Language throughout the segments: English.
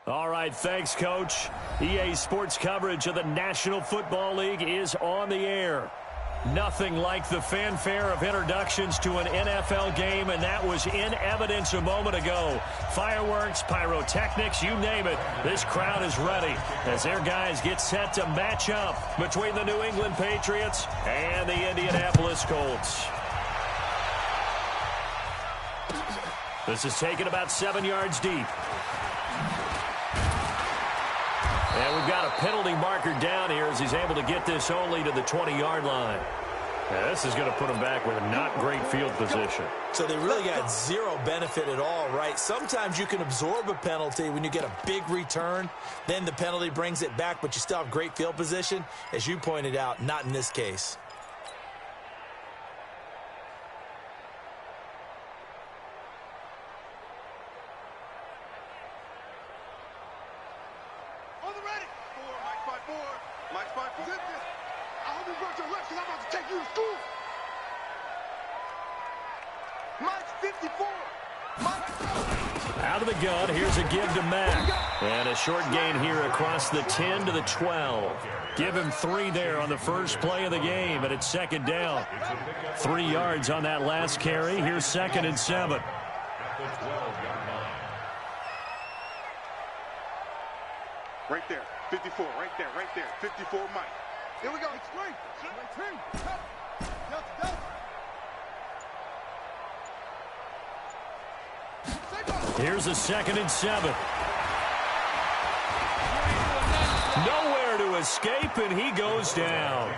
All right, thanks, Coach. EA Sports coverage of the National Football League is on the air. Nothing like the fanfare of introductions to an NFL game, and that was in evidence a moment ago. Fireworks, pyrotechnics, you name it. This crowd is ready as their guys get set to match up between the New England Patriots and the Indianapolis Colts. This is taken about 7 yards deep. And we've got a penalty marker down here as he's able to get this only to the 20-yard line. Now, this is going to put him back with a not great field position. So they really got zero benefit at all, right? Sometimes you can absorb a penalty when you get a big return. Then the penalty brings it back, but you still have great field position. As you pointed out, not in this case. Out of the gun, here's a give to Mack. And a short gain here across the 10 to the 12. Give him 3 there on the first play of the game, and it's second down. 3 yards on that last carry. Here's 2nd and 7. Right there, 54, right there, 54, Mike. Here we go, it's three. Here's a 2nd and 7. Nowhere to escape, and he goes down.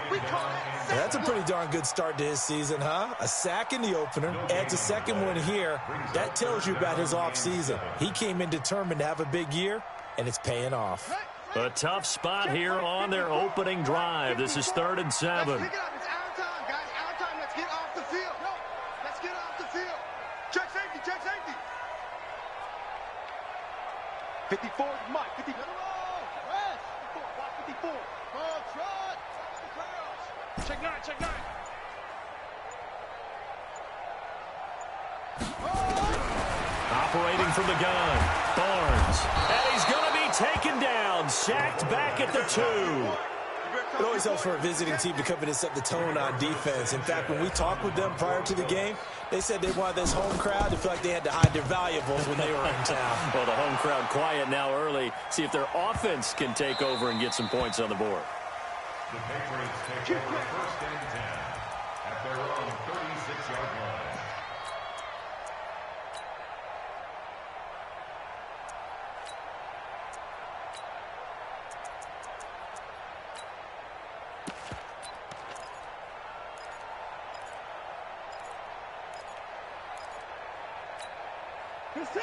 That's a pretty darn good start to his season, huh? A sack in the opener, adds a second one here. That tells you about his offseason. He came in determined to have a big year, and it's paying off. A tough spot here on their opening drive. This is 3rd and 7. It's our time, guys. Our time. Let's get off the field. Let's get off the field. Check safety, check safety. 54, Mike. 54. Rest. 54, watch 54. Oh, trot. Check 9, check 9. Operating from the gun, Barnes. And he's going to be taken down, sacked back at the 2. It always helps for a visiting team to come in and set the tone on defense. In fact, when we talked with them prior to the game, they said they wanted this home crowd to feel like they had to hide their valuables when they were in town. Well, the home crowd quiet now early. See if their offense can take over and get some points on the board. The Patriots take over 1st and 10 at their own 36-yard line.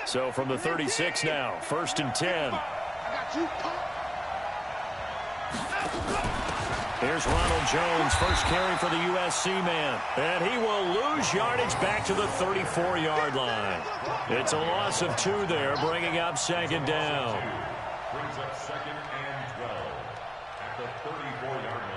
So from the 36 now, 1st and 10. Here's Ronald Jones, first carry for the USC man. And he will lose yardage back to the 34-yard line. It's a loss of 2 there, bringing up 2nd down. Brings up 2nd and 12 at the 34-yard line.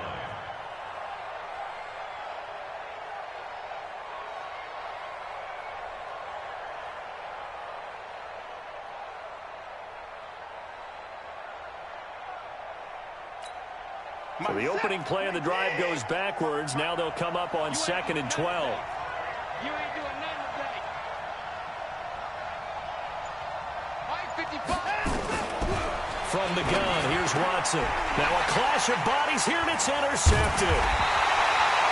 So the opening play of the drive goes backwards. Now they'll come up on 2nd and 12. You ain't doing nothing today. Mike 55. From the gun, here's Watson. Now a clash of bodies here, and it's intercepted.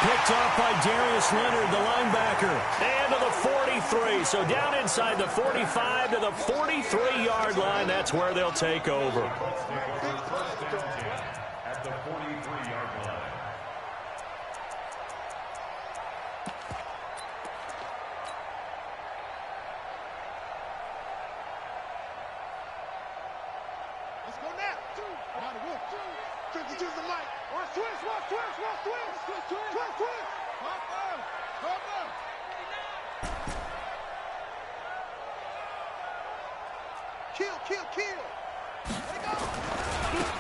Picked off by Darius Leonard, the linebacker. And to the 43. So down inside the 45 to the 43-yard line. That's where they'll take over. At the 43-yard line. Let's go now. 2. Now the wolf. 2. 52 to the mic. Watch twist. Kill.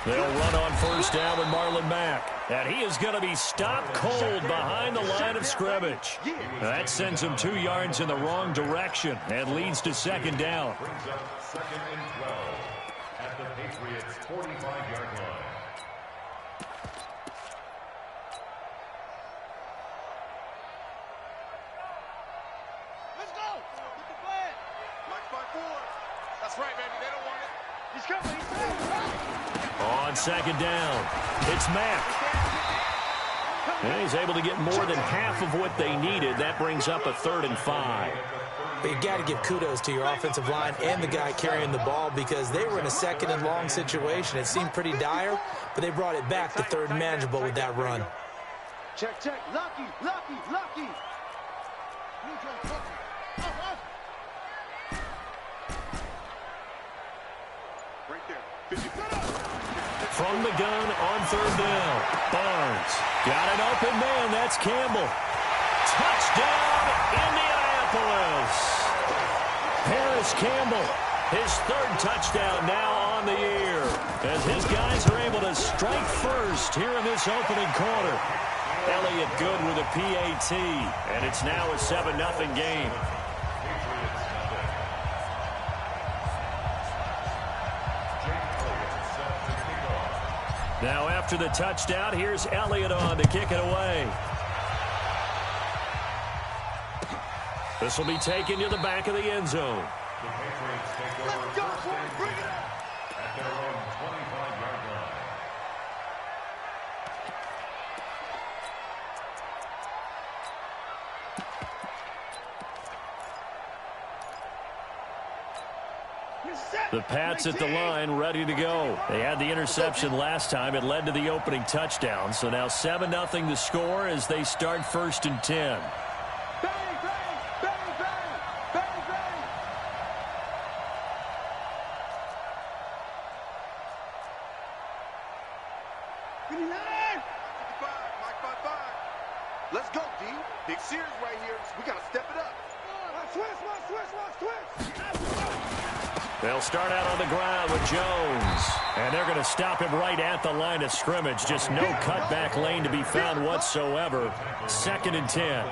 They'll run on 1st down with Marlon Mack. And he is going to be stopped cold behind the line of scrimmage. That sends him 2 yards in the wrong direction and leads to 2nd down. at the Patriots' 45-yard line. Let's go. Get the flag. Watch by 4. That's right, baby. They don't want it. He's coming. He's coming. On second down, it's Mack. And he's able to get more than half of what they needed. That brings up a 3rd and 5. But you got to give kudos to your offensive line and the guy carrying the ball because they were in a 2nd and long situation. It seemed pretty dire, but they brought it back to 3rd and manageable with that run. Check, check. Lucky, lucky, lucky. Right there. 50. From the gun on 3rd down. Barnes got an open man. That's Campbell. Touchdown, Indianapolis. Paris Campbell, his 3rd touchdown now on the year. As his guys are able to strike first here in this opening quarter. Elliott good with a PAT. And it's now a 7-0 game. Now after the touchdown, here's Elliott on to kick it away. This will be taken to the back of the end zone. The Patriots take over first and 10 at their own 25-yard line. The Pats at the line ready to go. They had the interception last time. It led to the opening touchdown. So now 7-0 the score as they start 1st and 10. Let's go, D. Big series right here. We got to step it up. Switch. They'll start out on the ground with Jones. And they're going to stop him right at the line of scrimmage. Just no cutback lane to be found whatsoever. 2nd and 10.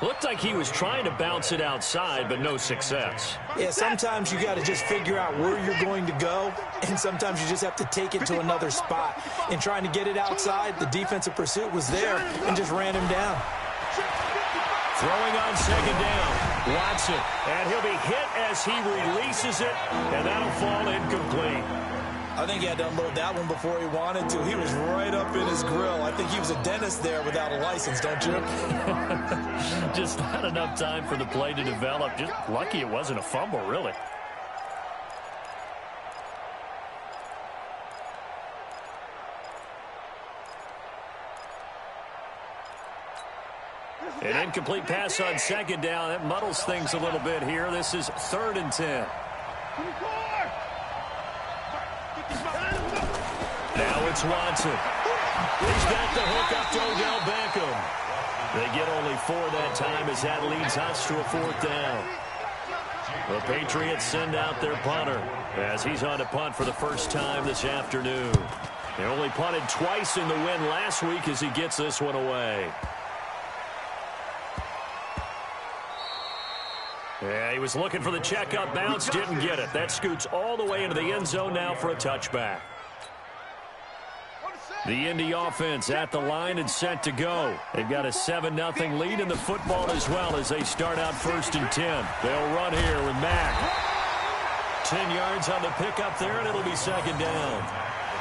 Looked like he was trying to bounce it outside, but no success. Yeah, sometimes you got to just figure out where you're going to go, and sometimes you just have to take it to another spot. In trying to get it outside, the defensive pursuit was there and just ran him down. Throwing on 2nd down, Watson, and he'll be hit as he releases it, and that'll fall incomplete. I think he had to unload that one before he wanted to. He was right up in his grill. I think he was a dentist there without a license, don't you? Just not enough time for the play to develop. Just lucky it wasn't a fumble, really. An incomplete pass on 2nd down. That muddles things a little bit here. This is 3rd and 10. Now it's Watson. He's got the hook up to Odell Beckham. They get only 4 that time as that leads us to a 4th down. The Patriots send out their punter as he's on to punt for the first time this afternoon. They only punted twice in the win last week as he gets this one away. Yeah, he was looking for the check-up bounce, didn't get it. That scoots all the way into the end zone now for a touchback. The Indy offense at the line and set to go. They've got a 7-0 lead in the football as well as they start out 1st and 10. They'll run here with Mack. 10 yards on the pickup there, and it'll be 2nd down.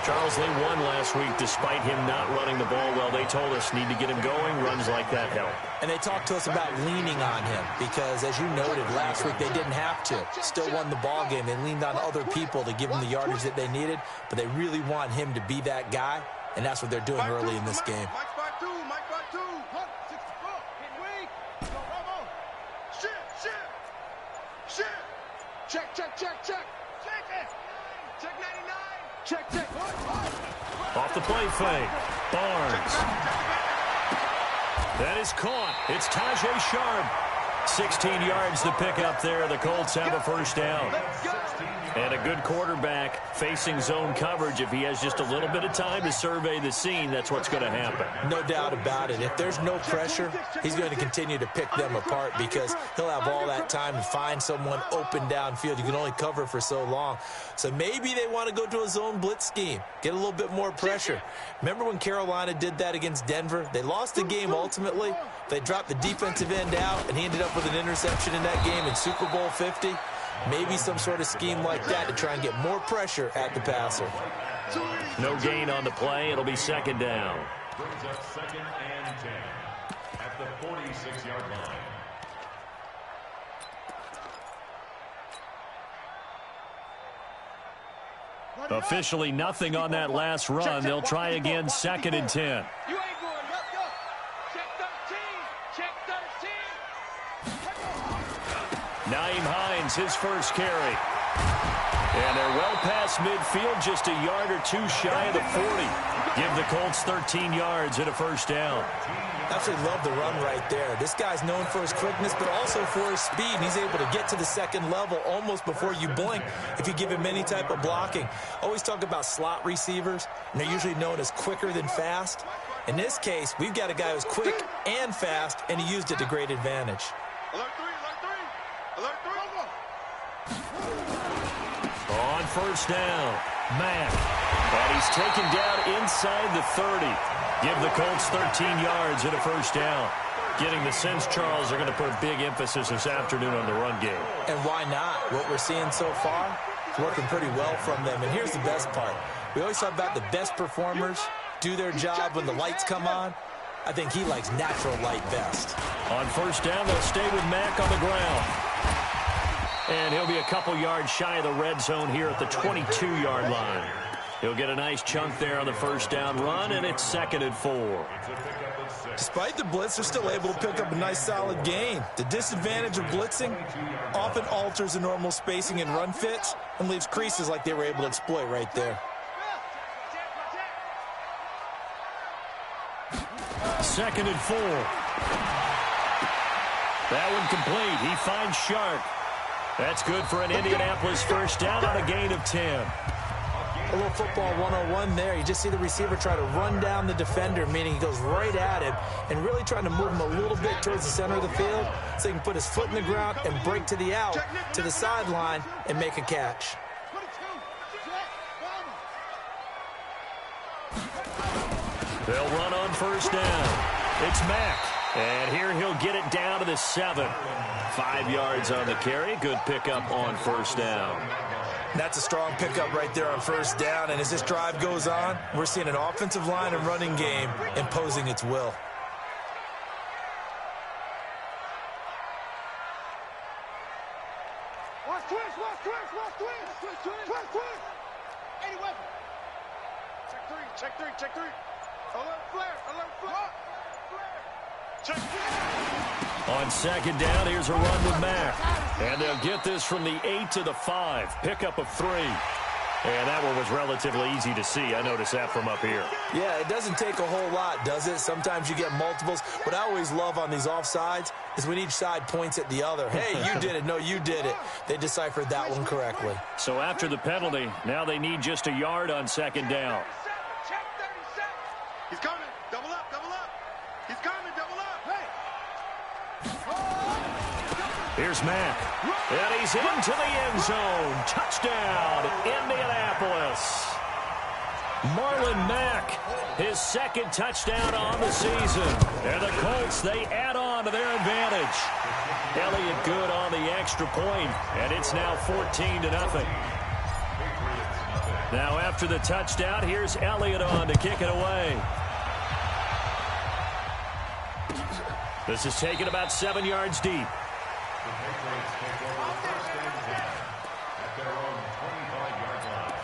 Charles, they won last week despite him not running the ball well. They told us need to get him going. Runs like that help. And they talked to us about leaning on him because, as you noted, last week they didn't have to. Still won the ball game. They leaned on other people to give them the yardage that they needed, but they really want him to be that guy, and that's what they're doing early in this game. Mike 5-2. Getting weak. Go, Romo. Shit. Check. Check it. Check 99. Check. Off the play fake. Barnes. That is caught. It's Tajay Sharp. 16 yards to pick up there. The Colts have a first down. And a good quarterback facing zone coverage. If he has just a little bit of time to survey the scene, that's what's going to happen. No doubt about it. If there's no pressure, he's going to continue to pick them apart because he'll have all that time to find someone open downfield. You can only cover for so long. So maybe they want to go to a zone blitz scheme, get a little bit more pressure. Remember when Carolina did that against Denver? They lost the game ultimately. They dropped the defensive end out, and he ended up with an interception in that game in Super Bowl 50. Maybe some sort of scheme like that to try and get more pressure at the passer. No gain on the play. It'll be second down. Brings up 2nd and 10 at the 46-yard line. Officially nothing on that last run. They'll try again, 2nd and 10. You ain't going. Go. Check 13. Check 13. Naeem Hines, his first carry. And they're well past midfield, just a yard or two shy of the 40. Give the Colts 13 yards and a first down. Absolutely love the run right there. This guy's known for his quickness, but also for his speed. And he's able to get to the second level almost before you blink if you give him any type of blocking. Always talk about slot receivers, and they're usually known as quicker than fast. In this case, we've got a guy who's quick and fast, and he used it to great advantage. Alert 3. Alert 3. On first down, Mack. And he's taken down inside the 30. Give the Colts 13 yards and a first down. Getting the sense, Charles, are going to put a big emphasis this afternoon on the run game. And why not? What we're seeing so far is working pretty well from them. And here's the best part. We always talk about the best performers do their job when the lights come on. I think he likes natural light best. On first down, they'll stay with Mack on the ground. And he'll be a couple yards shy of the red zone here at the 22-yard line. He'll get a nice chunk there on the first down run, and it's 2nd and 4. Despite the blitz, they're still able to pick up a nice solid gain. The disadvantage of blitzing often alters the normal spacing and run fits and leaves creases like they were able to exploit right there. 2nd and 4. That one complete. He finds Sharp. That's good for an Indianapolis first down on a gain of 10. A little football 101 there. You just see the receiver try to run down the defender, meaning he goes right at him and really trying to move him a little bit towards the center of the field so he can put his foot in the ground and break to the out, to the sideline, and make a catch. They'll run on first down. It's Mack. And here he'll get it down to the 7. 5 yards on the carry. Good pickup on first down. That's a strong pickup right there on first down. And as this drive goes on, we're seeing an offensive line and running game imposing its will. Watch twist. Any weapon. Check 3. Alert flare. Check. On second down, here's a run with Mack. And they'll get this from the 8 to the 5. Pickup of 3. And that one was relatively easy to see. I noticed that from up here. Yeah, it doesn't take a whole lot, does it? Sometimes you get multiples. What I always love on these offsides is when each side points at the other. Hey, you did it. No, you did it. They deciphered that one correctly. So after the penalty, now they need just a yard on second down. Check 37. He's coming. Double up. He's coming. Double up. Hey. Here's Mack. And he's into the end zone. Touchdown, Indianapolis. Marlon Mack, his second touchdown on the season. And the Colts, they add on to their advantage. Elliott good on the extra point, and it's now 14-0. Now after the touchdown, here's Elliott on to kick it away. This is taken about 7 yards deep. The Patriots take over first and 10 at their own 25-yard line.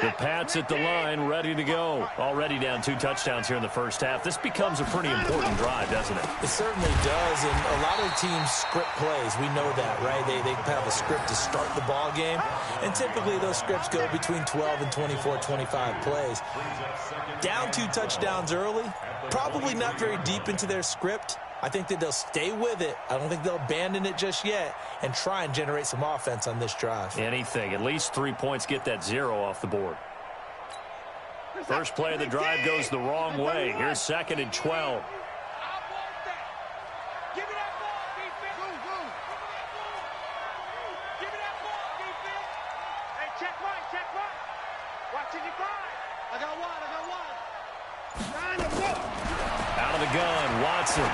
The Pats at the line, ready to go. Already down 2 touchdowns here in the first half. This becomes a pretty important drive, doesn't it? It certainly does, and a lot of teams script plays. We know that, right? They have a script to start the ball game, and typically those scripts go between 12 and 24, 25 plays. Down 2 touchdowns early, probably not very deep into their script. I think that they'll stay with it. I don't think they'll abandon it just yet and try and generate some offense on this drive. Anything. At least 3 points, get that 0 off the board. First play of the drive goes the wrong way. Here's 2nd and 12. Out of the gun, Watson.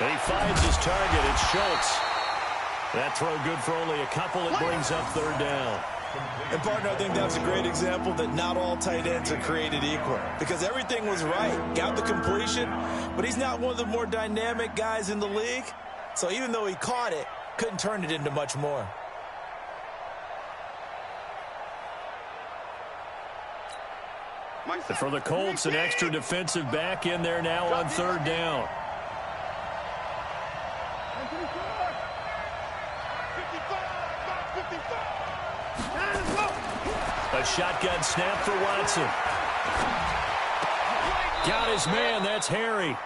He finds his target. It's Schultz. That throw good for only a couple. It brings up 3rd down. And, partner, I think that's a great example that not all tight ends are created equal. Because everything was right. Got the completion. But he's not one of the more dynamic guys in the league. So even though he caught it, couldn't turn it into much more. For the Colts, an extra defensive back in there now on 3rd down. A shotgun snap for Watson. Got his man. That's Harry.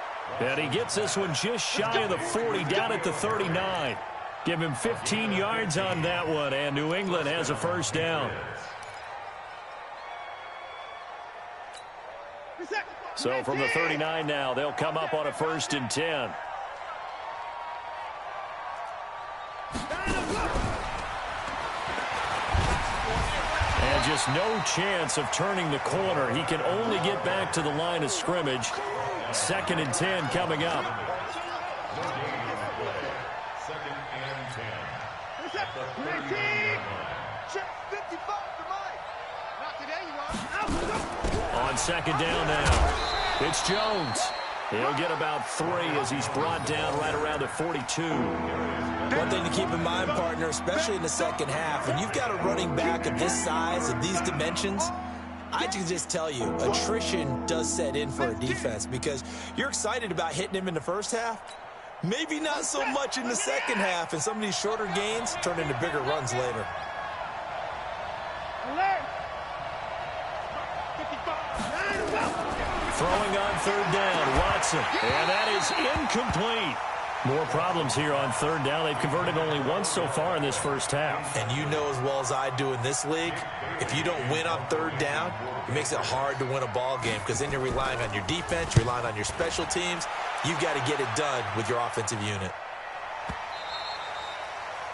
And he gets this one just shy of the 40, down at the 39. Give him 15 yards on that one, and New England has a 1st down. So from the 39 now, they'll come up on a 1st and 10. And just no chance of turning the corner. He can only get back to the line of scrimmage. 2nd and 10 coming up. 2nd and 10. On 2nd down now, it's Jones. He'll get about 3 as he's brought down right around the 42. One thing to keep in mind, partner, especially in the second half, when you've got a running back of this size, of these dimensions, I can just tell you, attrition does set in for a defense because you're excited about hitting him in the first half. Maybe not so much in the second half, and some of these shorter gains turn into bigger runs later. Throwing on 3rd down, Watson. And that is incomplete. More problems here on 3rd down. They've converted only once so far in this first half. And you know as well as I do in this league, if you don't win on 3rd down, it makes it hard to win a ball game because then you're relying on your defense, you're relying on your special teams. You've got to get it done with your offensive unit.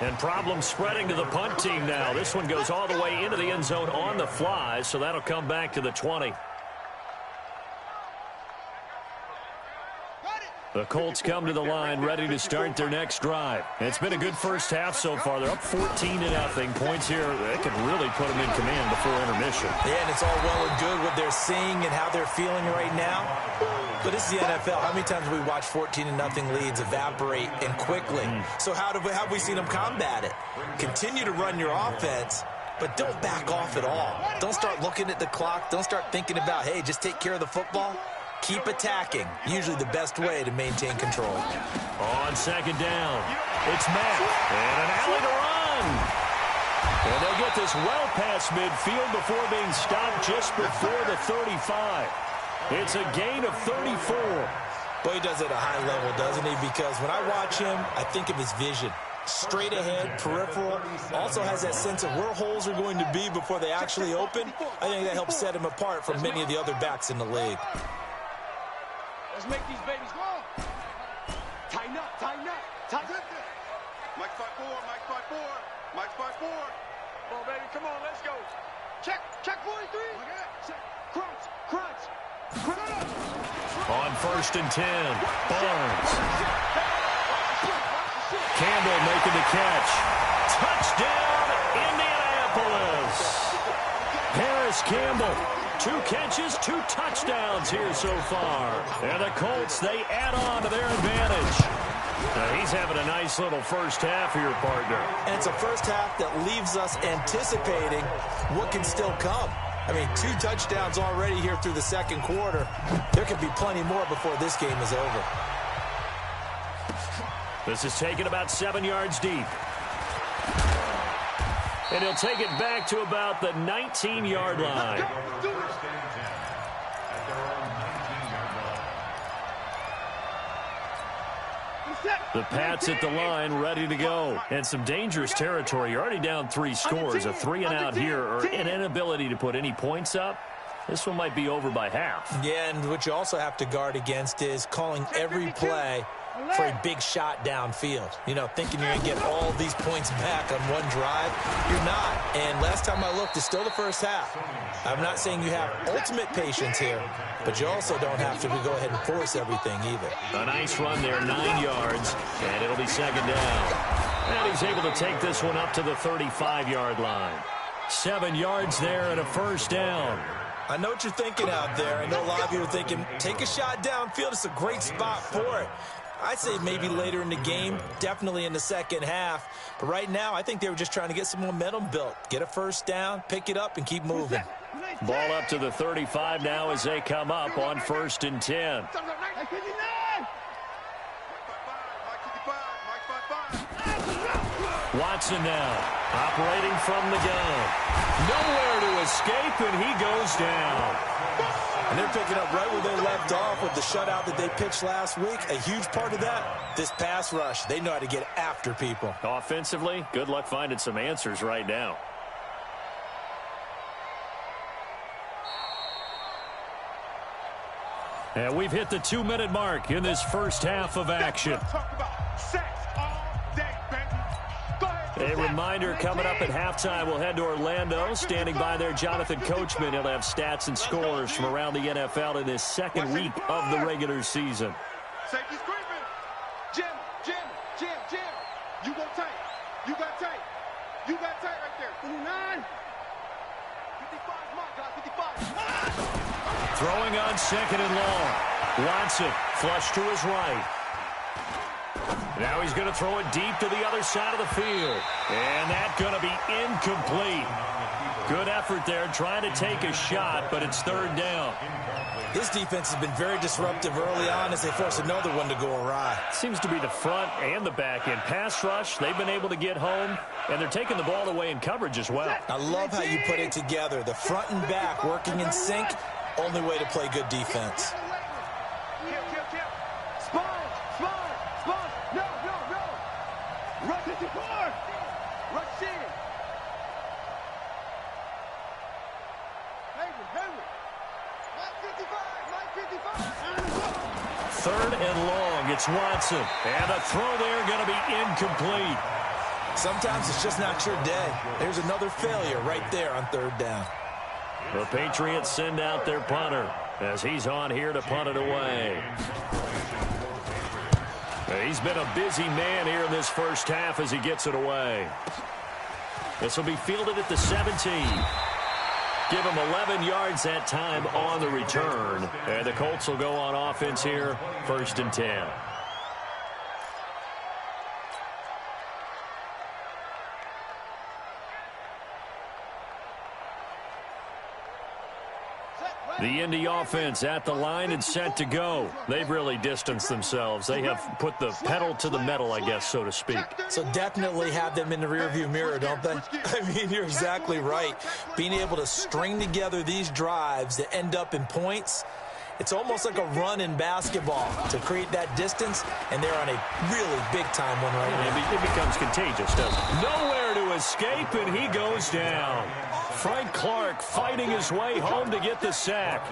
And problems spreading to the punt team now. This one goes all the way into the end zone on the fly, so that'll come back to the 20. The Colts come to the line ready to start their next drive. It's been a good first half so far. They're up 14-0. Points here, they could really put them in command before intermission. Yeah, and it's all well and good what they're seeing and how they're feeling right now. But this is the NFL. How many times have we watched 14-0 leads evaporate and quickly? So how have we seen them combat it? Continue to run your offense, but don't back off at all. Don't start looking at the clock. Don't start thinking about, hey, just take care of the football. Keep attacking. Usually the best way to maintain control. On 2nd down, it's Matt. And an alley to run. And they'll get this well past midfield before being stopped just before the 35. It's a gain of 34. Boy, he does it at a high level, doesn't he? Because when I watch him, I think of his vision. Straight ahead, peripheral. Also has that sense of where holes are going to be before they actually open. I think that helps set him apart from many of the other backs in the league. Let's make these babies grow. Tighten up, tighten up, tighten up. Mike 5-4, Mike 5-4, Mike 5-4. Come on, baby, come on, let's go. Check 43. Crunch, crunch, crunch. On 1st and 10, Barnes. Campbell making the catch. Touchdown, Indianapolis. Harris Campbell. 2 catches, 2 touchdowns here so far. And the Colts, they add on to their advantage. He's having a nice little first half here, partner. And it's a first half that leaves us anticipating what can still come. I mean, 2 touchdowns already here through the second quarter. There could be plenty more before this game is over. This is taken about 7 yards deep. And he'll take it back to about the 19-yard line. The Pats at the line, ready to go. And some dangerous territory. You're already down 3 scores. A 3-and-out here, or an inability to put any points up. This one might be over by half. Yeah, and what you also have to guard against is calling every play for a big shot downfield. You know, thinking you're going to get all these points back on one drive. You're not. And last time I looked, it's still the first half. I'm not saying you have ultimate patience here, but you also don't have to go ahead and force everything either. A nice run there, 9 yards, and it'll be second down. And he's able to take this one up to the 35-yard line. 7 yards there and a first down. I know what you're thinking out there. I know a lot of you are thinking, take a shot downfield. It's a great spot for it. I'd say maybe later in the game, definitely in the second half. But right now, I think they were just trying to get some momentum built. Get a first down, pick it up, and keep moving. Ball up to the 35 now as they come up on 1st and 10. Watson now, operating from the gun. Nowhere to escape, and he goes down. And they're picking up right where they left off with the shutout that they pitched last week. A huge part of that, this pass rush. They know how to get after people. Offensively, good luck finding some answers right now. And we've hit the 2-minute mark in this first half of action. A reminder coming up at halftime, we'll head to Orlando. Standing by there, Jonathan Coachman. He'll have stats and scores from around the NFL in this second week of the regular season. Safety screaming. Jim. You go tight. You got tight. You got tight right there. 59. 55, mark, guys, 55. Throwing on second and long. Watson, flush to his right. Now he's going to throw it deep to the other side of the field. And that's going to be incomplete. Good effort there trying to take a shot, but it's third down. This defense has been very disruptive early on as they force another one to go awry. Seems to be the front and the back end. Pass rush, they've been able to get home, and they're taking the ball away in coverage as well. I love how you put it together. The front and back working in sync, only way to play good defense. Third and long, it's Watson. And the throw there going to be incomplete. Sometimes it's just not your day. There's another failure right there on third down. The Patriots send out their punter as he's on here to punt it away. He's been a busy man here in this first half as he gets it away. This will be fielded at the 17. Give him 11 yards that time on the return. And the Colts will go on offense here, 1st and 10. The Indy offense at the line and set to go. They've really distanced themselves. They have put the pedal to the metal, I guess, so to speak. So definitely have them in the rearview mirror, don't they? I mean, you're exactly right. Being able to string together these drives that end up in points, it's almost like a run in basketball to create that distance, and they're on a really big-time one right now. It becomes contagious, doesn't it? Nowhere to escape, and he goes down. Frank Clark fighting his way home to get the sack.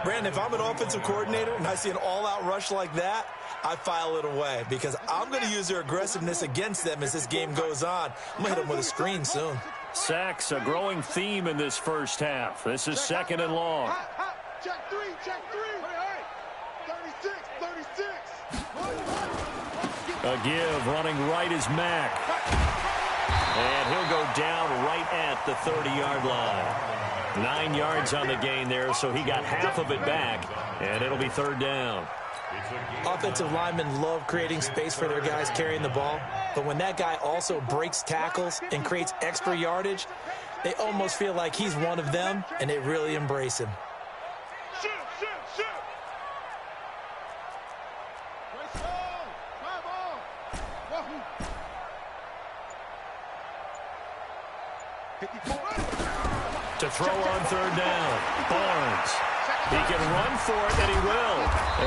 Brandon, if I'm an offensive coordinator and I see an all-out rush like that, I file it away because I'm going to use their aggressiveness against them as this game goes on. I'm going to hit them with a screen soon. Sacks, a growing theme in this first half. This is second and long. Check three. Hey. 36. A give, running right is Mack. And he'll go down right at the 30-yard line. 9 yards on the gain there, so he got half of it back, and it'll be third down. Offensive linemen love creating space for their guys carrying the ball, but when that guy also breaks tackles and creates extra yardage, they almost feel like he's one of them, and they really embrace him. Shoot, shoot, shoot. To throw on third down, Barnes. He can run for it, and he will.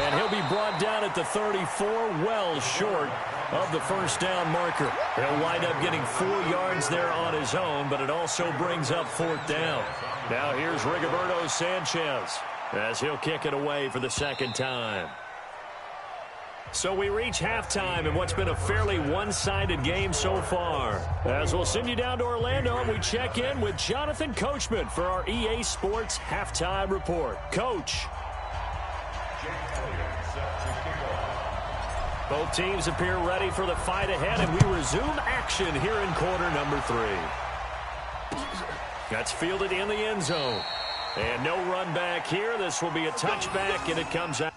And he'll be brought down at the 34, well short of the first down marker. He'll wind up getting 4 yards there on his own, but it also brings up fourth down. Now here's Rigoberto Sanchez as he'll kick it away for the second time. So we reach halftime in what's been a fairly one-sided game so far. As we'll send you down to Orlando, and we check in with Jonathan Coachman for our EA Sports Halftime Report. Coach. Both teams appear ready for the fight ahead, and we resume action here in quarter number 3. That's fielded in the end zone. And no run back here. This will be a touchback, and it comes out.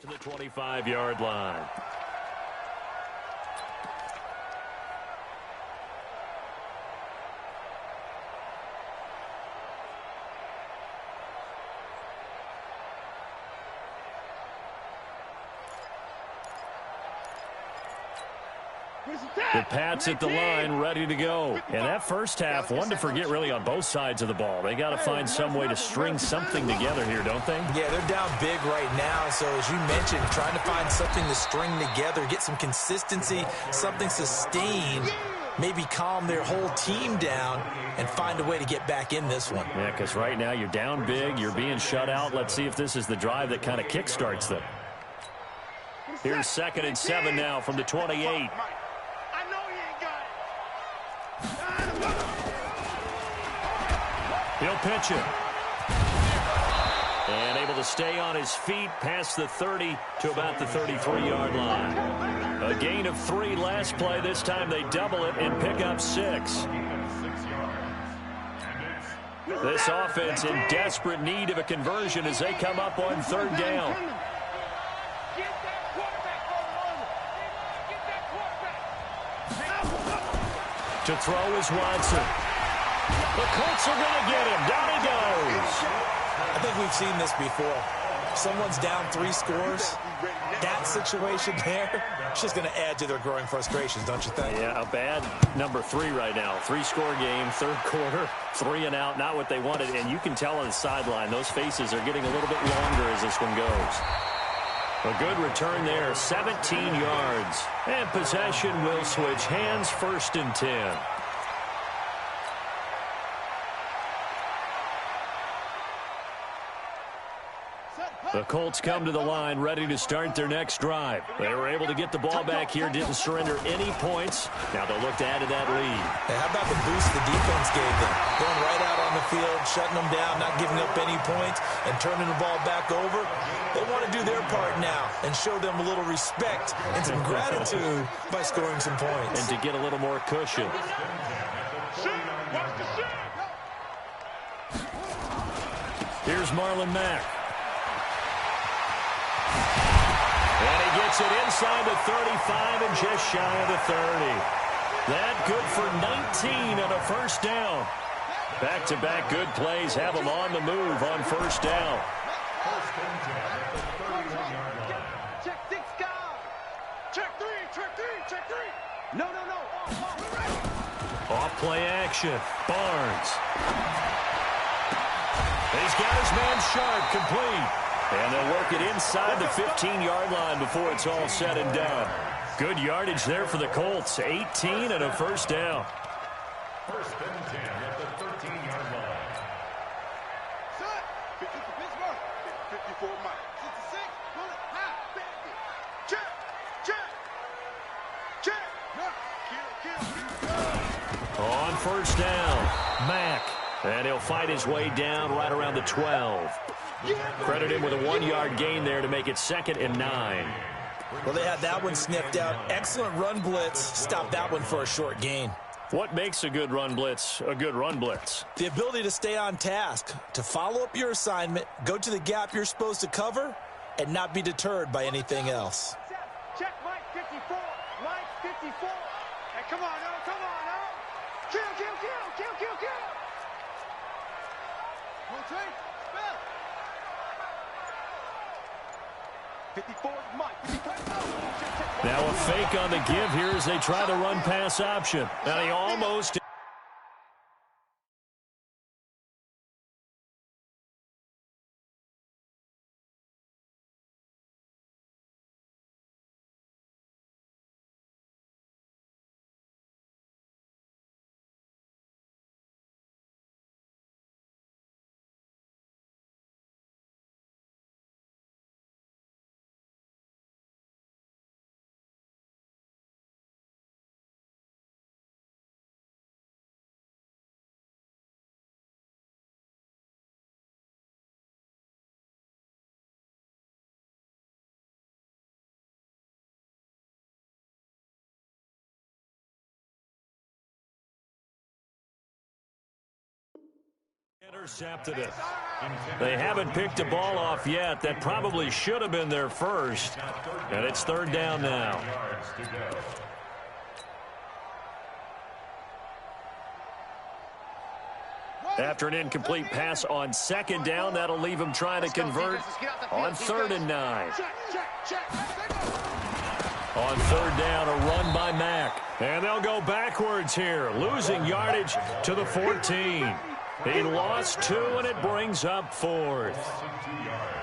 To the 25-yard line. The Pats at the line, ready to go. And that first half, one to forget really on both sides of the ball. They got to find some way to string something together here, don't they? Yeah, they're down big right now. So as you mentioned, trying to find something to string together, get some consistency, something sustained, maybe calm their whole team down and find a way to get back in this one. Yeah, because right now you're down big, you're being shut out. Let's see if this is the drive that kind of kickstarts them. Here's 2nd and 7 now from the 28. He'll pitch it. And able to stay on his feet past the 30 to about the 33-yard line. A gain of 3 last play. This time they double it and pick up 6. This offense in desperate need of a conversion as they come up on third down. To throw is Watson. The Colts are going to get him. Down he goes. I think we've seen this before. Someone's down 3 scores. That situation there, it's just going to add to their growing frustrations, don't you think? Yeah, a bad number 3 right now. 3-score game, third quarter, 3 and out, not what they wanted. And you can tell on the sideline, those faces are getting a little bit longer as this one goes. A good return there, 17 yards. And possession will switch hands, 1st and 10. The Colts come to the line ready to start their next drive. They were able to get the ball back here, didn't surrender any points. Now they'll look to add to that lead. Hey, how about the boost the defense gave them? Going right out on the field, shutting them down, not giving up any points, and turning the ball back over. They want to do their part now and show them a little respect and some gratitude by scoring some points. And to get a little more cushion. Here's Marlon Mack. And he gets it inside the 35 and just shy of the 30. That good for 19 on a first down. Back-to-back good plays have them on the move on first down. Check 6 guys. Check 3, check 3, check 3. No. Off play action. Barnes. He's got his man Sharp complete. And they'll work it inside the 15-yard line before it's all said and done. Good yardage there for the Colts. 18 and a first down. First and 10 at the 13-yard line. Set. 50 for Pittsburgh. 54 Mike. 66. Bullet. High. Check. Check. Check. Kill. On first down, Mack. And he'll fight his way down right around the 12. Credit him with a 1-yard gain there to make it 2nd and 9. Well, they had that one sniffed out. Excellent run blitz. Stop that one for a short gain. What makes a good run blitz a good run blitz? The ability to stay on task, to follow up your assignment, go to the gap you're supposed to cover, and not be deterred by anything else. Check Mike 54. Mike 54. Hey, come on now. Come on now. Kill. 54 Mike. Now a fake on the give here as they try the run-pass option. Now he almost... Intercepted it. They haven't picked a ball off yet. That probably should have been their first. And it's 3rd down now. After an incomplete pass on 2nd down, that'll leave him trying to convert on 3rd and 9. On 3rd down, a run by Mack. And they'll go backwards here, losing yardage to the 14. He lost 2, and it brings up 4th.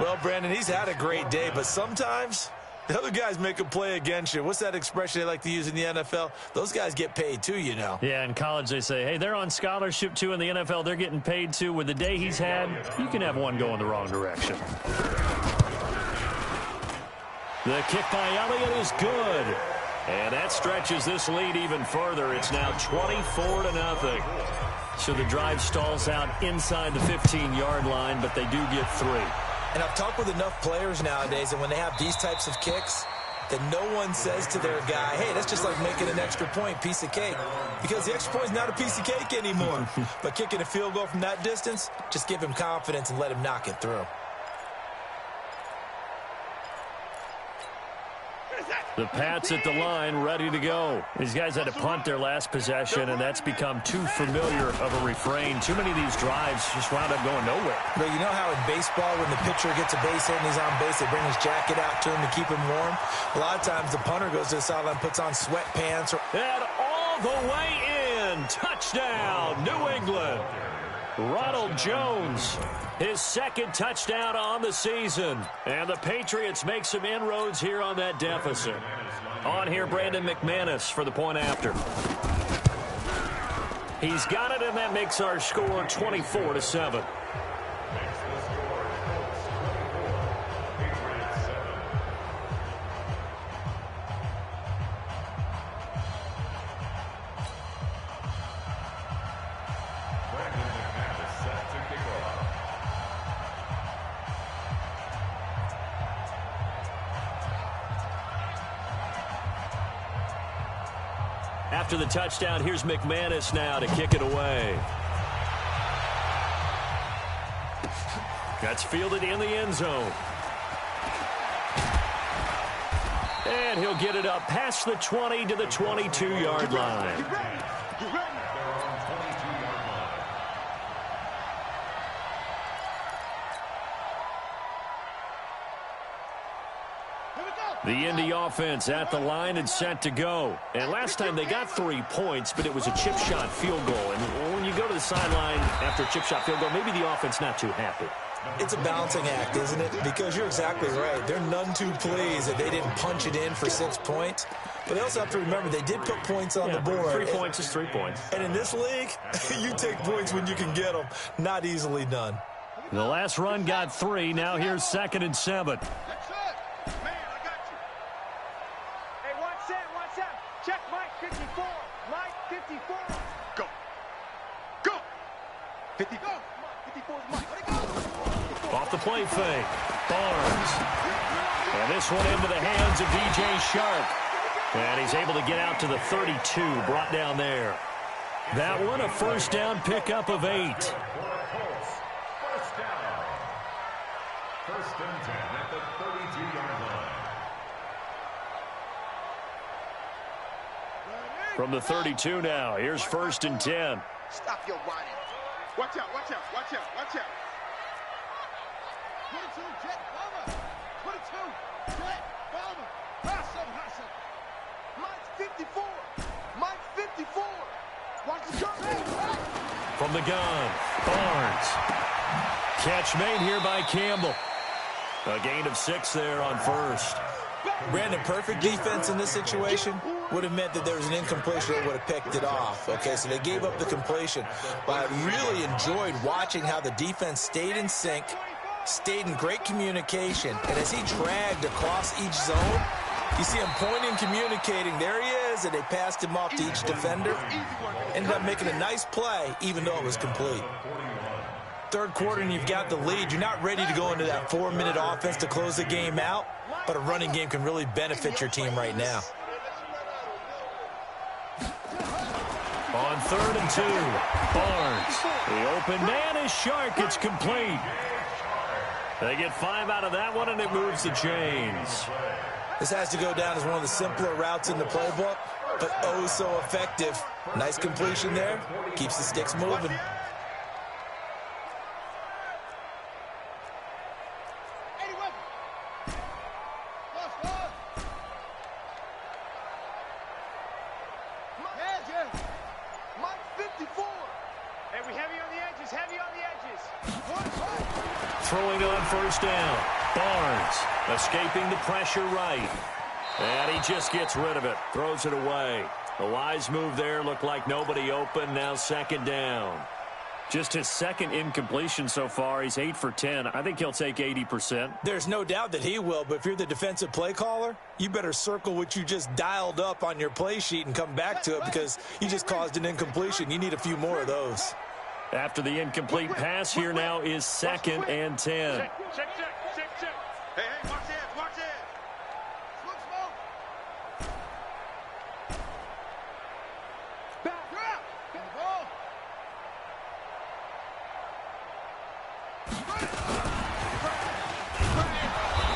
Well, Brandon, he's had a great day, but sometimes the other guys make a play against you. What's that expression they like to use in the NFL? Those guys get paid too, you know. Yeah, in college they say, hey, they're on scholarship too. In the NFL, they're getting paid too. With the day he's had, you can have one go in the wrong direction. The kick by Elliott is good. And that stretches this lead even further. It's now 24-0. So the drive stalls out inside the 15-yard line, but they do get 3. And I've talked with enough players nowadays, and when they have these types of kicks, that no one says to their guy, hey, that's just like making an extra point, piece of cake. Because the extra point is not a piece of cake anymore. But kicking a field goal from that distance, just give him confidence and let him knock it through. The Pats at the line, ready to go. These guys had to punt their last possession, and that's become too familiar of a refrain. Too many of these drives just wound up going nowhere. But you know how in baseball, when the pitcher gets a base hit and he's on base, they bring his jacket out to him to keep him warm? A lot of times the punter goes to the sideline, puts on sweatpants. And all the way in. Touchdown, New England. Ronald Jones, his 2nd touchdown on the season. And the Patriots make some inroads here on that deficit. On here, Brandon McManus for the point after. He's got it, and that makes our score 24-7. After the touchdown, here's McManus now to kick it away. That's fielded in the end zone. And he'll get it up past the 20 to the 22-yard line. The Indy offense at the line and set to go. And last time they got 3 points, but it was a chip shot field goal. And when you go to the sideline after a chip shot field goal, maybe the offense not too happy. It's a balancing act, isn't it? Because you're exactly right. They're none too pleased that they didn't punch it in for 6 points. But they also have to remember they did put points on the board. 3 points is 3 points. And in this league, you take points when you can get them. Not easily done. The last run got 3. Now here's 2nd and 7. Man, I got you. Hey, one set. Check Mike 54. Mike 54. Go. Go. 50. Go. 54 is Mike. Let it go. Off the play fake. Barnes. And this one into the hands of DJ Shark. And he's able to get out to the 32, brought down there. That one, a first down pickup of 8. First down. First and 10 at the 32-yard line. From the 32 now, here's 1st and 10. Stop your whining. Watch out. 22, Jet, Bomber. 22, Jet, Bomber. Hustle. Mike 54. Watch the gun. From the gun, Barnes. Catch made here by Campbell. A gain of 6 there on first. Brandon, perfect defense in this situation would have meant that there was an incompletion that would have picked it off. Okay, so they gave up the completion. But I really enjoyed watching how the defense stayed in sync, stayed in great communication. And as he dragged across each zone, you see him pointing, communicating. There he is, and they passed him off to each defender. Ended up making a nice play, even though it was complete. Third quarter, and you've got the lead. You're not ready to go into that 4-minute offense to close the game out, but a running game can really benefit your team right now. On 3rd and 2, Barnes. The open man is Shark. It's complete. They get 5 out of that one, and it moves the chains. This has to go down as one of the simpler routes in the playbook, but oh so effective. Nice completion there. Keeps the sticks moving. Mike 54. Hey, we heavy on the edges. Throwing on first down. Barnes escaping the pressure right. And he just gets rid of it. Throws it away. A wise move there. Looked like nobody open. Now 2nd down. Just his 2nd incompletion so far. He's 8 for 10. I think he'll take 80%. There's no doubt that he will, but if you're the defensive play caller, you better circle what you just dialed up on your play sheet and come back to it because you just caused an incompletion. You need a few more of those. After the incomplete pass, here now is 2nd and 10. Check. Hey, watch it. Smoke. Back. Get the ball.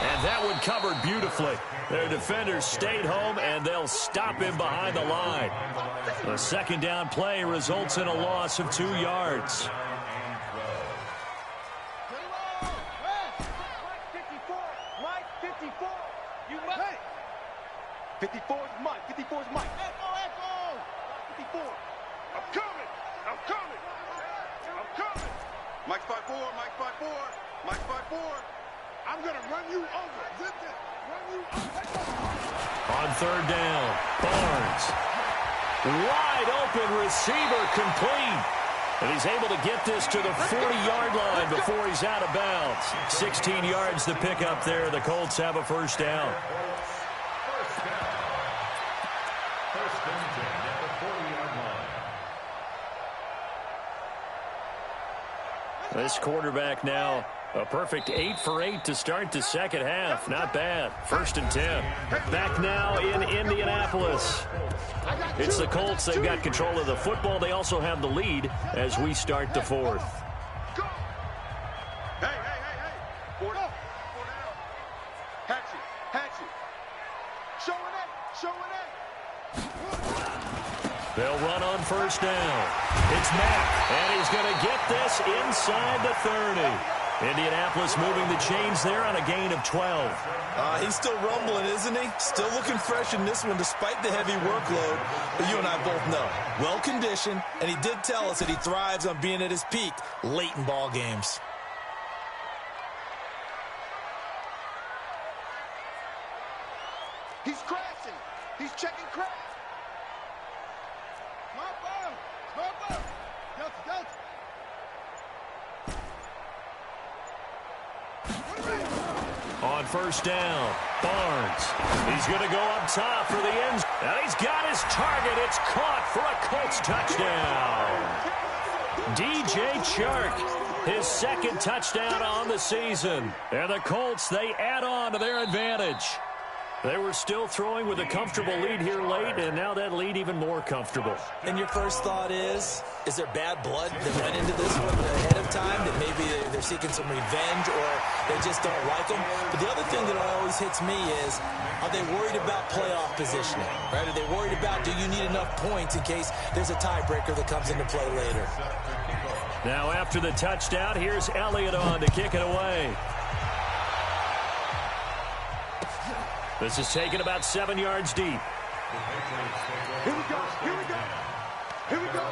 And that one covered beautifully. Their defenders stayed home, and they'll stop him behind the line. The 2nd down play results in a loss of 2 yards. Mike 54. You Mike. 54 is Mike. 54 is Mike. Echo. 54. I'm coming. Mike 54. Mike 54. I'm going to run you over. Zip it. Run you over. On 3rd down, Barnes. Wide open receiver complete. And he's able to get this to the 40-yard line before he's out of bounds. 16 yards to pick up there. The Colts have a first down. First and 10 at the 40-yard line. This quarterback now a perfect 8 for 8 to start the 2nd half. Not bad. 1st and 10. Back now in Indianapolis. It's the Colts. They've got control of the football. They also have the lead as we start the 4th. Hey. 4 down. Hatchet. Showing it. They'll run on first down. It's Mack, and he's going to get this inside the 30. Indianapolis moving the chains there on a gain of 12. He's still rumbling, isn't he? Still looking fresh in this one despite the heavy workload. But you and I both know, well-conditioned, and he did tell us that he thrives on being at his peak late in ball games. He's crashing. He's checking crash. Smart ball. Smart ball. Delta. On first down, Barnes. He's going to go up top for the end. And he's got his target. It's caught for a Colts touchdown. DJ Chark, his second touchdown on the season. And the Colts, they add on to their advantage. They were still throwing with a comfortable lead here late, and now that lead even more comfortable. And your first thought is there bad blood that went into this one ahead of time, that maybe they're seeking some revenge or they just don't like them? But the other thing that always hits me is, are they worried about playoff positioning? Right? Are they worried about, do you need enough points in case there's a tiebreaker that comes into play later? Now after the touchdown, here's Elliott on to kick it away. This is taken about 7 yards deep. Here we go. Here we go. Here we go.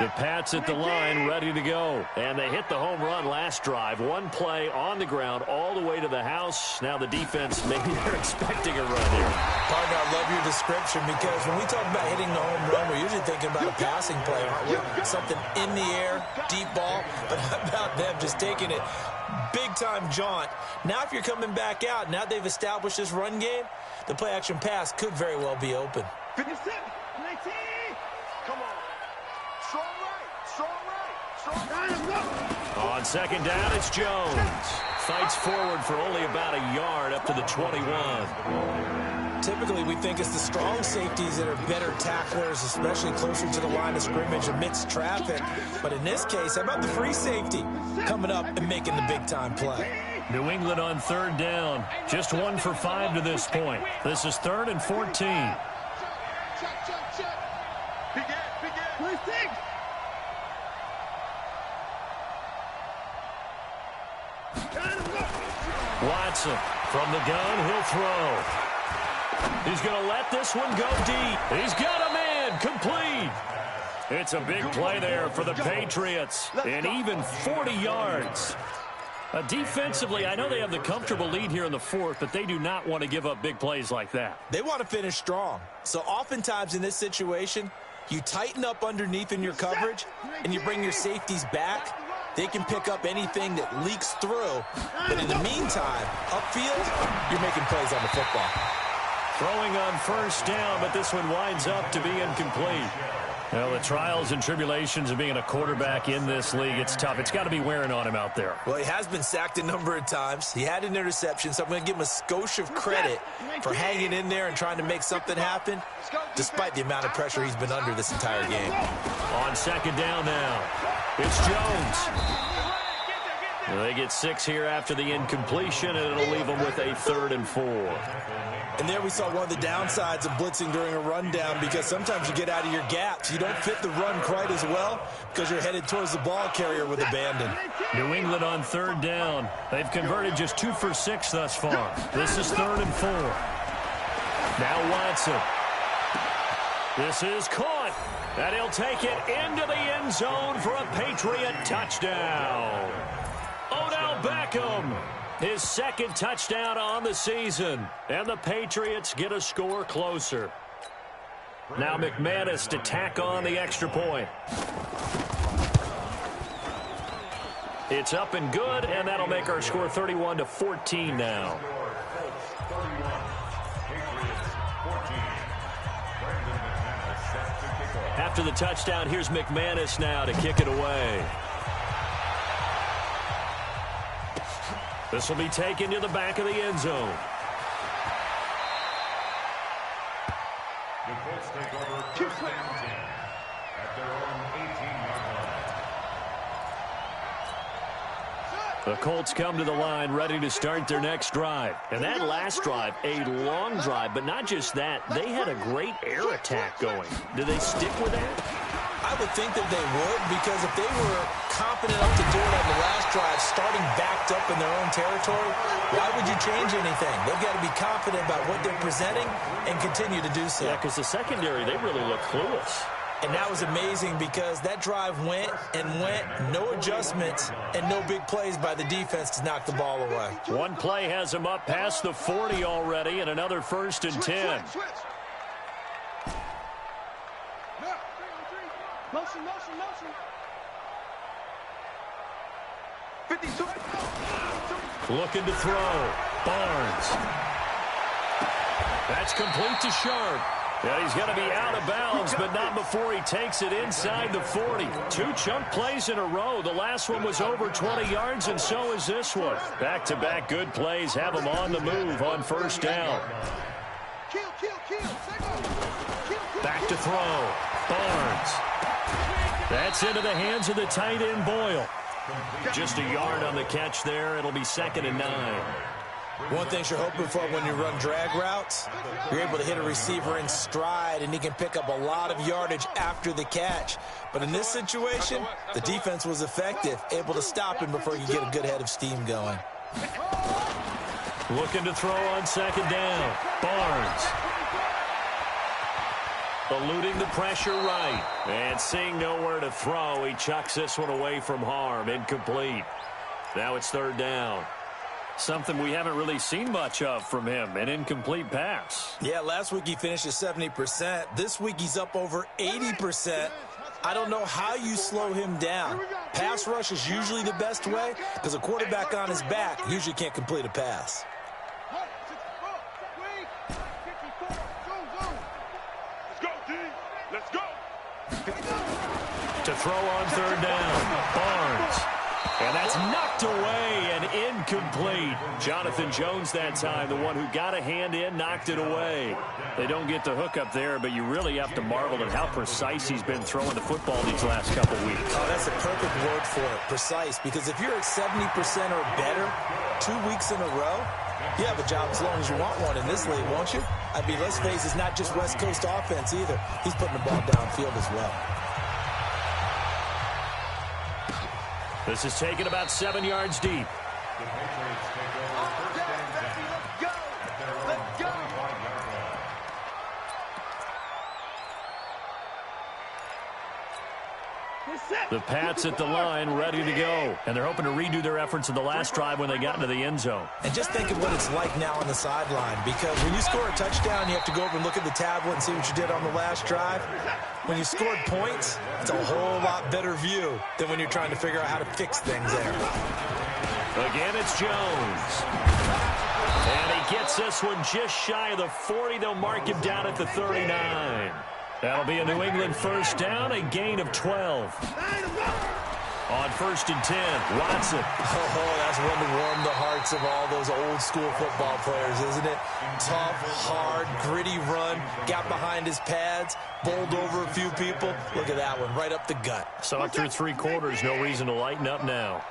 The Pats at the line, ready to go. And they hit the home run last drive. One play on the ground all the way to the house. Now the defense, maybe they're expecting a run here. Partner, I love your description, because when we talk about hitting the home run, we're usually thinking about a passing play, aren't we? Something in the air, deep ball. But how about them just taking it big-time jaunt? Now if you're coming back out, now they've established this run game, the play-action pass could very well be open. 57, 19. Come on. Strong right. Strong right. Strong right. On second down, it's Jones. Fights forward for only about a yard up to the 21. Typically, we think it's the strong safeties that are better tacklers, especially closer to the line of scrimmage amidst traffic. But in this case, how about the free safety coming up and making the big-time play? New England on third down. Just 1 for 5 to this point. This is 3rd and 14. Check. Begin. First thing. Watson from the gun, he'll throw. He's going to let this one go deep. He's got a man, complete. It's a big play there for the Patriots, and even 40 yards. Defensively, I know they have the comfortable lead here in the fourth, but they do not want to give up big plays like that. They want to finish strong. So oftentimes in this situation, you tighten up underneath in your coverage, and you bring your safeties back. They can pick up anything that leaks through. But in the meantime, upfield, you're making plays on the football. Throwing on first down, but this one winds up to be incomplete. Well, the trials and tribulations of being a quarterback in this league, it's tough. It's got to be wearing on him out there. Well, he has been sacked a number of times. He had an interception, so I'm going to give him a skosh of credit for hanging in there and trying to make something happen, despite the amount of pressure he's been under this entire game. On second down now, it's Jones. Well, they get 6 here after the incompletion, and it'll leave them with a 3rd and 4. And there we saw one of the downsides of blitzing during a rundown, because sometimes you get out of your gaps. You don't fit the run quite as well because you're headed towards the ball carrier with abandon. New England on third down. They've converted just 2 for 6 thus far. This is 3rd and 4. Now Watson. This is caught. And he'll take it into the end zone for a Patriot touchdown. Odell Beckham, his second touchdown on the season. And the Patriots get a score closer. Now McManus to tack on the extra point. It's up and good, and that'll make our score 31-14 now. After the touchdown, here's McManus now to kick it away. This will be taken to the back of the end zone. The Colts take over first and 10 at their own 18-yard line. The Colts come to the line ready to start their next drive. And that last drive, a long drive, but not just that. They had a great air attack going. Do they stick with that? I would think that they would, because if they were confident enough to do it on the last drive, starting backed up in their own territory, why would you change anything? They've got to be confident about what they're presenting and continue to do so. Yeah, because the secondary, they really look clueless. And that was amazing because that drive went and went, no adjustments, and no big plays by the defense to knock the ball away. One play has him up past the 40 already, and another 1st and 10. Motion, motion, motion. 52. Looking to throw. Barnes. That's complete to Sharp. Yeah, he's going to be out of bounds, but not before he takes it inside the 40. 2 chunk plays in a row. The last one was over 20 yards, and so is this one. Back-to-back good plays have him on the move on 1st down. Back to throw. Barnes. That's into the hands of the tight end, Boyle. Just a yard on the catch there. It'll be 2nd and 9. One thing you're hoping for when you run drag routes, you're able to hit a receiver in stride, and he can pick up a lot of yardage after the catch. But in this situation, the defense was effective, able to stop him before you get a good head of steam going. Looking to throw on 2nd down. Barnes. Eluding the pressure right. And seeing nowhere to throw, he chucks this one away from harm. Incomplete. Now it's 3rd down. Something we haven't really seen much of from him, an incomplete pass. Yeah, last week he finished at 70%. This week he's up over 80%. I don't know how you slow him down. Pass rush is usually the best way because a quarterback on his back usually can't complete a pass. Let's go. To throw on 3rd down. Barnes. And that's knocked away and incomplete. Jonathan Jones that time, the one who got a hand in, knocked it away. They don't get the hook up there, but you really have to marvel at how precise he's been throwing the football these last couple weeks. Oh, that's a perfect word for it, precise, because if you're at 70% or better 2 weeks in a row, you have a job as long as you want one in this league, won't you? I mean, let's face it, it's not just West Coast offense either. He's putting the ball downfield as well. This is taken about 7 yards deep. The Pats at the line, ready to go. And they're hoping to redo their efforts in the last drive when they got into the end zone. And just think of what it's like now on the sideline, because when you score a touchdown, you have to go over and look at the tablet and see what you did on the last drive. When you scored points, it's a whole lot better view than when you're trying to figure out how to fix things there. Again, it's Jones. And he gets this one just shy of the 40. They'll mark him down at the 39. That'll be a New England 1st down, a gain of 12. On 1st and 10, Watson. Oh, that's one to warm the hearts of all those old school football players, isn't it? Tough, hard, gritty run, got behind his pads, bowled over a few people. Look at that one, right up the gut. Saw it through 3 quarters, no reason to lighten up now.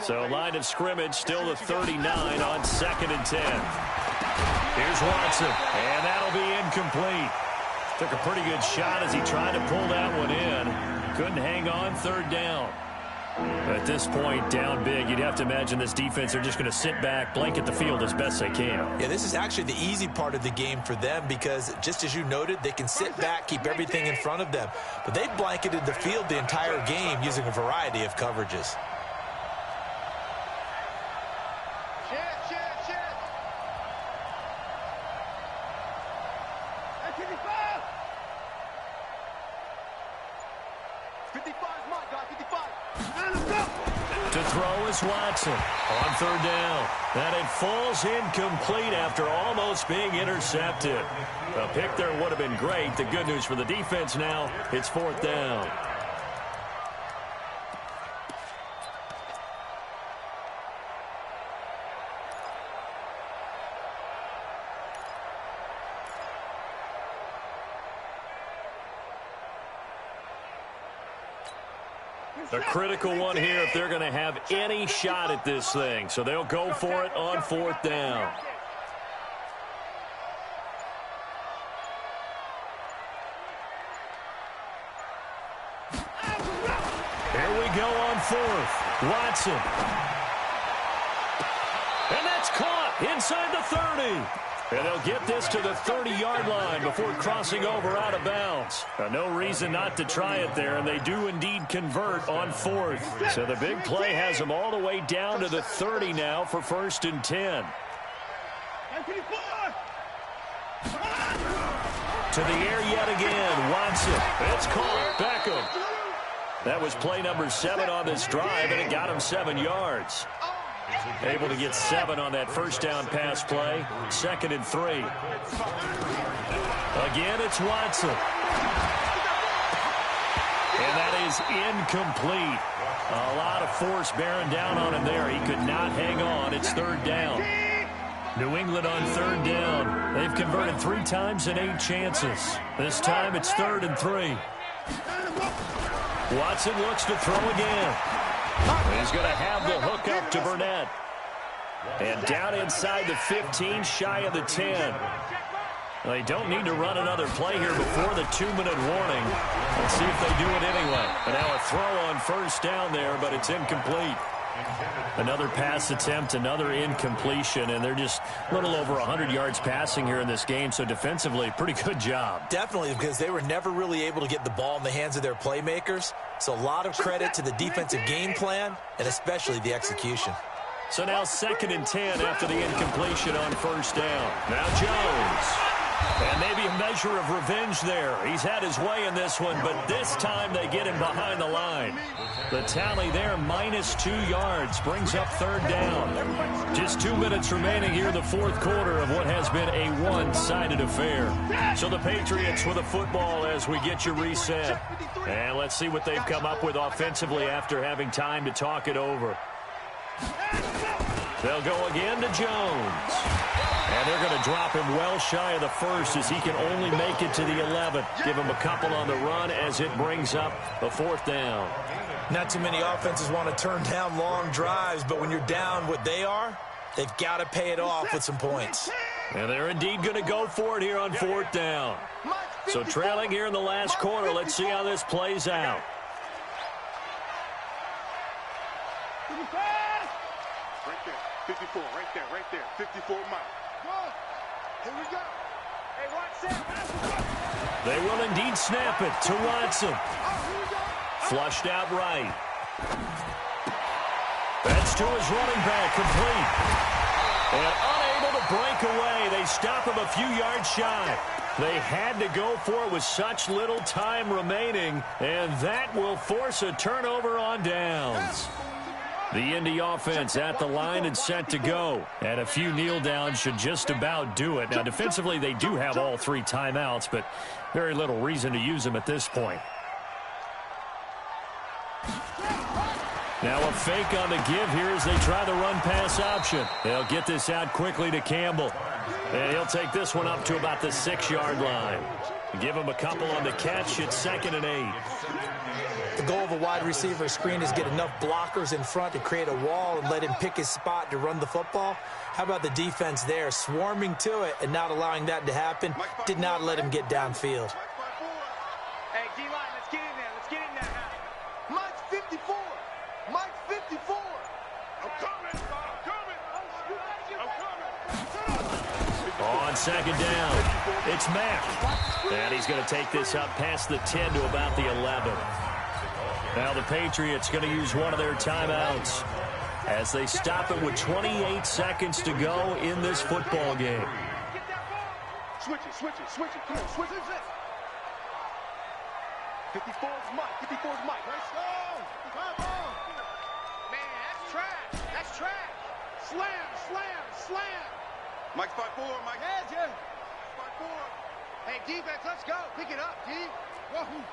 So line of scrimmage, still the 39 on 2nd and 10. Here's Watson, and that'll be incomplete. Took a pretty good shot as he tried to pull that one in. Couldn't hang on, 3rd down. At this point, down big, you'd have to imagine this defense are just going to sit back, blanket the field as best they can. Yeah, this is actually the easy part of the game for them because, just as you noted, they can sit back, keep everything in front of them. But they've blanketed the field the entire game using a variety of coverages. To throw is Watson on 3rd down. And it falls incomplete after almost being intercepted. A pick there would have been great. The good news for the defense now, it's 4th down. A critical one here if they're going to have any shot at this thing. So they'll go for it on 4th down. Here we go on 4th. Watson. And that's caught inside the 30. And they'll get this to the 30-yard line before crossing over out of bounds. No reason not to try it there, and they do indeed convert on 4th. So the big play has them all the way down to the 30 now for 1st and 10. To the air yet again. Watson. It's caught. Beckham. That was play number 7 on this drive, and it got him 7 yards. Able to get 7 on that first down pass play. 2nd and 3. Again, it's Watson. And that is incomplete. A lot of force bearing down on him there. He could not hang on. It's 3rd down. New England on 3rd down. They've converted 3 times in 8 chances. This time it's 3rd and 3. Watson looks to throw again. He's going to have the hook up to Burnett. And down inside the 15, shy of the 10. They don't need to run another play here before the 2-minute warning. Let's see if they do it anyway. And now a throw on 1st down there, but it's incomplete. Another pass attempt, another incompletion, and they're just a little over 100 yards passing here in this game, so defensively, pretty good job. Definitely, because they were never really able to get the ball in the hands of their playmakers, so a lot of credit to the defensive game plan, and especially the execution. So now 2nd and 10 after the incompletion on 1st down. Now Jones. And maybe a measure of revenge there. He's had his way in this one, but this time they get him behind the line. The tally there, -2 yards, brings up 3rd down. Just 2 minutes remaining here in the 4th quarter of what has been a one-sided affair. So the Patriots with a football as we get you reset. And let's see what they've come up with offensively after having time to talk it over. They'll go again to Jones. And they're going to drop him well shy of the 1st as he can only make it to the 11th. Give him a couple on the run as it brings up a 4th down. Not too many offenses want to turn down long drives, but when you're down what they are, they've got to pay it off with some points. And they're indeed going to go for it here on 4th down. So trailing here in the last quarter, let's see how this plays out. Right there, 54, right there, 54 miles. Here we go. Hey, Watson. They will indeed snap it to Watson. Flushed out right. That's to his running back, complete. And unable to break away. They stop him a few yards shy. They had to go for it with such little time remaining, and that will force a turnover on downs. The Indy offense at the line and set to go. And a few kneel downs should just about do it. Now, defensively, they do have all 3 timeouts, but very little reason to use them at this point. Now a fake on the give here as they try the run-pass option. They'll get this out quickly to Campbell. And he'll take this one up to about the 6-yard line. Give him a couple on the catch. It's 2nd and 8. The goal of a wide receiver screen is get enough blockers in front to create a wall and let him pick his spot to run the football. How about the defense there, swarming to it and not allowing that to happen? Did not let him get downfield. Hey, D-line, let's get in there. Let's get in there now. Mike's 54. Mike's 54. I'm coming. I'm coming. I'm coming. On 2nd down, it's Mack. And he's going to take this up past the 10 to about the 11. Now the Patriots going to use one of their timeouts as they stop it with 28 seconds to go in this football game. Switch it, switch it, switch it. Come on, switch it. 54's Mike. 54's Mike. Let's go. Man, that's trash. That's trash. Slam, slam, slam. Mike's 5-4. Mike. Yeah, Jim. 5-4. Hey, defense, let's go. Pick it up, D. Wahoo.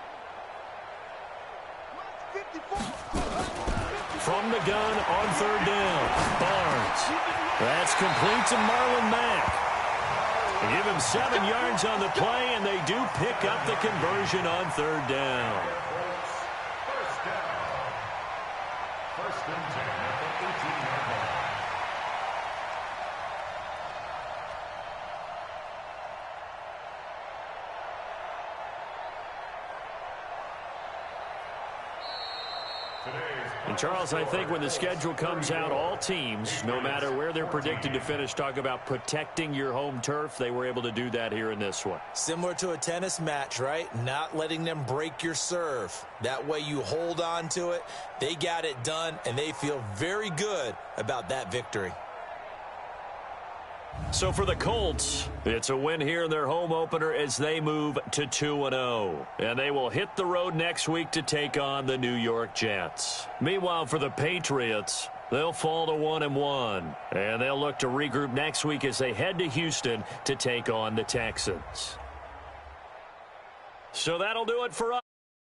From the gun on 3rd down, Barnes. That's complete to Marlon Mack. They give him 7 yards on the play, and they do pick up the conversion on 3rd down. First and 10 at the 18-yard line. Charles, I think when the schedule comes out, all teams, no matter where they're predicted to finish, talk about protecting your home turf. They were able to do that here in this one. Similar to a tennis match, right? Not letting them break your serve. That way you hold on to it. They got it done, and they feel very good about that victory. So for the Colts, it's a win here in their home opener as they move to 2-0. And they will hit the road next week to take on the New York Jets. Meanwhile, for the Patriots, they'll fall to 1-1. And they'll look to regroup next week as they head to Houston to take on the Texans. So that'll do it for us.